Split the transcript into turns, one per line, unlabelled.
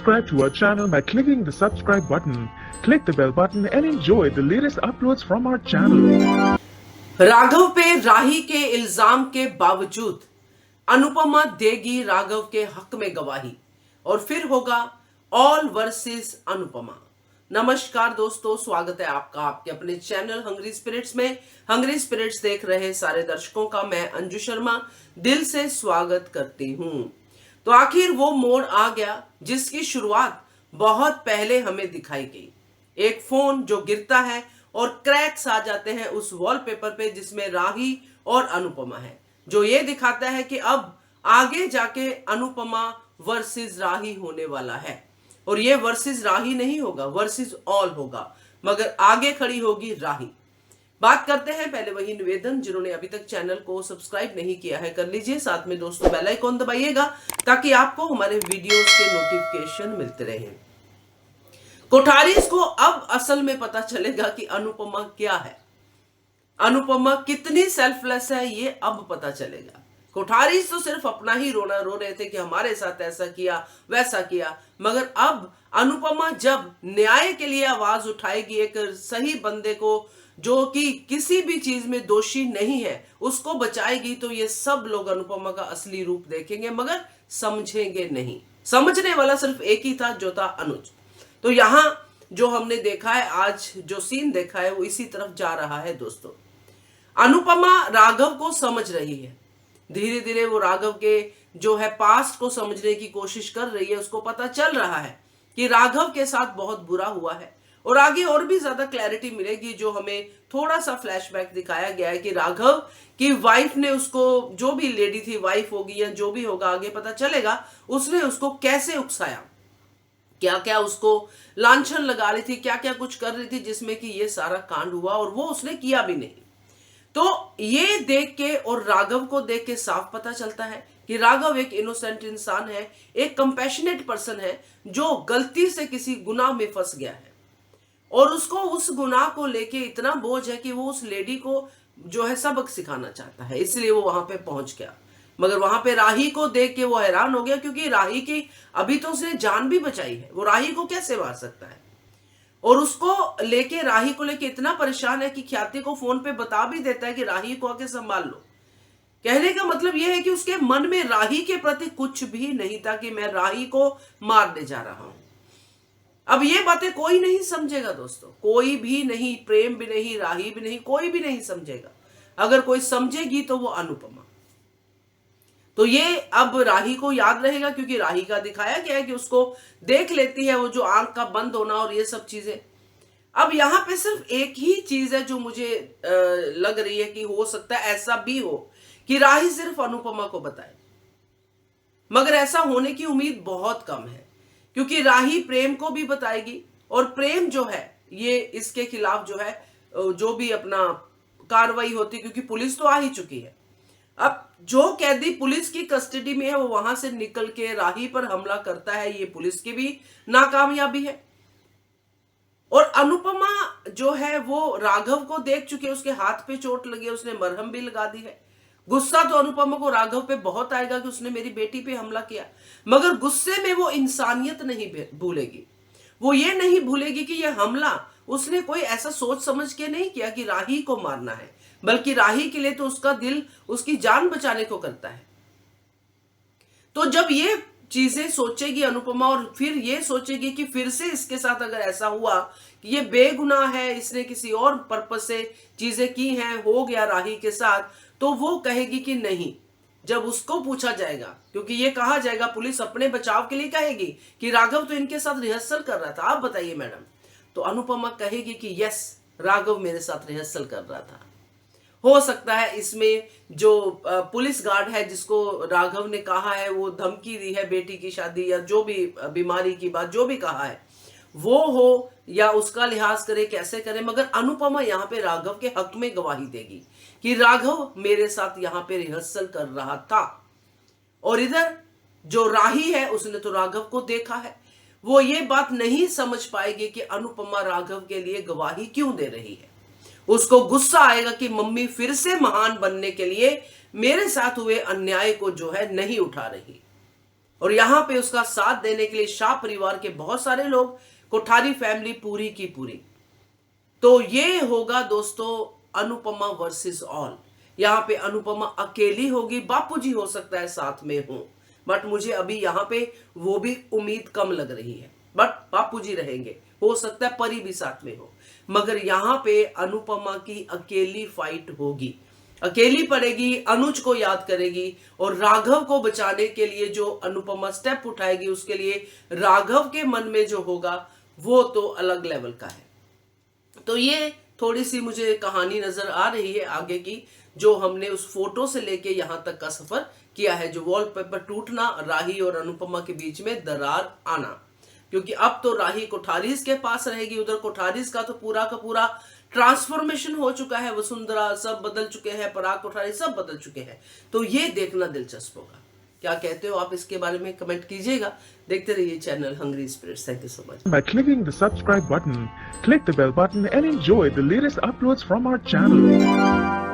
subscribe to our channel by clicking the subscribe button. Click the bell button and enjoy the latest uploads from our channel.
Raghav पे राही के इल्जाम के बावजूद अनुपमा देगी राघव के हक में गवाही और फिर होगा ऑल वर्सेस अनुपमा। नमस्कार दोस्तों, स्वागत है आपका आपके अपने चैनल हंग्री स्पिरिट्स में। हंग्री स्पिरिट्स देख रहे सारे दर्शकों का मैं अंजू शर्मा दिल से स्वागत करती हूं। तो आखिर वो मोड़ आ गया जिसकी शुरुआत बहुत पहले हमें दिखाई गई। एक फोन जो गिरता है और क्रैक्स आ जाते हैं उस वॉलपेपर पे जिसमें राही और अनुपमा है, जो ये दिखाता है कि अब आगे जाके अनुपमा वर्सेस राही होने वाला है। और ये वर्सेस राही नहीं होगा, वर्सेस ऑल होगा, मगर आगे खड़ी होगी राही। बात करते हैं पहले वही निवेदन, जिन्होंने अभी तक चैनल को सब्सक्राइब नहीं किया है कर लीजिए, साथ में दोस्तों बेल आइकॉन दबाइएगा ताकि आपको हमारे वीडियोस के नोटिफिकेशन मिलते रहें। कोठारीज को अब असल में पता चलेगा कि अनुपमा क्या है, अनुपमा कितनी सेल्फलेस है, ये अब पता चलेगा। कोठारीज तो सिर्फ अपना ही रोना रो रहे थे कि हमारे साथ ऐसा किया वैसा किया, मगर अब अनुपमा जब न्याय के लिए आवाज उठाएगी, एक सही बंदे को जो कि किसी भी चीज में दोषी नहीं है उसको बचाएगी, तो ये सब लोग अनुपमा का असली रूप देखेंगे, मगर समझेंगे नहीं। समझने वाला सिर्फ एक ही था, जो था अनुज। तो यहां जो हमने देखा है, आज जो सीन देखा है, वो इसी तरफ जा रहा है दोस्तों। अनुपमा राघव को समझ रही है, धीरे धीरे वो राघव के जो है पास्ट को समझने की कोशिश कर रही है। उसको पता चल रहा है कि राघव के साथ बहुत बुरा हुआ है और आगे और भी ज्यादा क्लैरिटी मिलेगी, जो हमें थोड़ा सा फ्लैशबैक दिखाया गया है कि राघव की वाइफ ने उसको, जो भी लेडी थी, वाइफ होगी या जो भी होगा आगे पता चलेगा, उसने उसको कैसे उकसाया, क्या क्या उसको लांछन लगा रही थी, क्या क्या कुछ कर रही थी जिसमें कि ये सारा कांड हुआ, और वो उसने किया भी नहीं। तो ये देख के और राघव को देख के साफ पता चलता है कि राघव एक इनोसेंट इंसान है, एक कंपैशनेट पर्सन है, जो गलती से किसी गुनाह में फंस गया है और उसको उस गुनाह को लेके इतना बोझ है कि वो उस लेडी को जो है सबक सिखाना चाहता है, इसलिए वो वहां पे पहुंच गया। मगर वहां पे राही को देख के वो हैरान हो गया, क्योंकि राही की अभी तो उसने जान भी बचाई है, वो राही को कैसे मार सकता है। और उसको लेके, राही को लेके इतना परेशान है कि ख्याति को फोन पे बता भी देता है कि राही को आके संभाल लो। कहने का मतलब यह है कि उसके मन में राही के प्रति कुछ भी नहीं था कि मैं राही को मारने जा रहा हूं। अब ये बातें कोई नहीं समझेगा दोस्तों, कोई भी नहीं, प्रेम भी नहीं, राही भी नहीं, कोई भी नहीं समझेगा। अगर कोई समझेगी तो वो अनुपमा। तो ये अब राही को याद रहेगा, क्योंकि राही का दिखाया गया है कि उसको देख लेती है वो जो आंख का बंद होना और ये सब चीजें। अब यहां पे सिर्फ एक ही चीज है जो मुझे लग रही है कि हो सकता है ऐसा भी हो कि राही सिर्फ अनुपमा को बताए, मगर ऐसा होने की उम्मीद बहुत कम है, क्योंकि राही प्रेम को भी बताएगी और प्रेम जो है ये इसके खिलाफ जो है जो भी अपना कार्रवाई होती, क्योंकि पुलिस तो आ ही चुकी है। अब जो कैदी पुलिस की कस्टडी में है वो वहां से निकल के राही पर हमला करता है, ये पुलिस की भी नाकामयाबी है। और अनुपमा जो है वो राघव को देख चुकी है, उसके हाथ पे चोट लगी है, उसने मरहम भी लगा दी है। गुस्सा तो अनुपमा को राघव पे बहुत आएगा कि उसने मेरी बेटी पे हमला किया, मगर गुस्से में वो इंसानियत नहीं भूलेगी। वो ये नहीं भूलेगी कि ये हमला उसने कोई ऐसा सोच समझ के नहीं किया कि राही को मारना है, बल्कि राही के लिए तो उसका दिल उसकी जान बचाने को करता है। तो जब ये चीजें सोचेगी अनुपमा और फिर ये सोचेगी कि फिर से इसके साथ अगर ऐसा हुआ कि ये बेगुनाह है, इसने किसी और पर्पस से चीजें की हैं, हो गया राही के साथ, तो वो कहेगी कि नहीं। जब उसको पूछा जाएगा, क्योंकि ये कहा जाएगा, पुलिस अपने बचाव के लिए कहेगी कि राघव तो इनके साथ रिहर्सल कर रहा था, आप बताइए मैडम, तो अनुपमा कहेगी कि यस, राघव मेरे साथ रिहर्सल कर रहा था। हो सकता है इसमें जो पुलिस गार्ड है जिसको राघव ने कहा है, वो धमकी दी है बेटी की शादी या जो भी बीमारी की बात जो भी कहा है वो हो, या उसका लिहाज करे, कैसे करे, मगर अनुपमा यहाँ पे राघव के हक में गवाही देगी कि राघव मेरे साथ यहाँ पे रिहर्सल कर रहा था। और इधर जो राही है उसने तो राघव को देखा है, वो ये बात नहीं समझ पाएगी कि अनुपमा राघव के लिए गवाही क्यों दे रही है। उसको गुस्सा आएगा कि मम्मी फिर से महान बनने के लिए मेरे साथ हुए अन्याय को जो है नहीं उठा रही। और यहाँ पे उसका साथ देने के लिए शाह परिवार के बहुत सारे लोग, कोठारी फैमिली पूरी की पूरी। तो ये होगा दोस्तों अनुपमा वर्सेस ऑल। यहाँ पे अनुपमा अकेली होगी, बापूजी हो सकता है साथ में हो, बट मुझे अभी यहाँ पे वो भी उम्मीद कम लग रही है, बट बापूजी रहेंगे, हो सकता है परी भी साथ में हो। मगर यहाँ पे अनुपमा की अकेली फाइट होगी, अकेली पड़ेगी, अनुज को याद करेगी, और राघव को बचाने के लिए जो अनुपमा स्टेप उठाएगी उसके लिए राघव के मन में जो होगा वो तो अलग लेवल का है। तो ये थोड़ी सी मुझे कहानी नजर आ रही है आगे की, जो हमने उस फोटो से लेके यहाँ तक का सफर किया है, जो वॉलपेपर टूटना, राही और अनुपमा के बीच में दरार आना, क्योंकि अब तो राही कोठारीज के पास रहेगी, उधर कोठारीज का तो पूरा ट्रांसफॉर्मेशन हो चुका है, वसुंधरा सब बदल चुके हैं, पराग कोठारी सब बदल चुके हैं। तो ये देखना दिलचस्प होगा। क्या कहते हो आप इसके बारे में कमेंट कीजिएगा। देखते रहिए channel Hungry Spirits. Thank you so much.
By clicking the subscribe button, click the bell button and enjoy the latest uploads from our channel.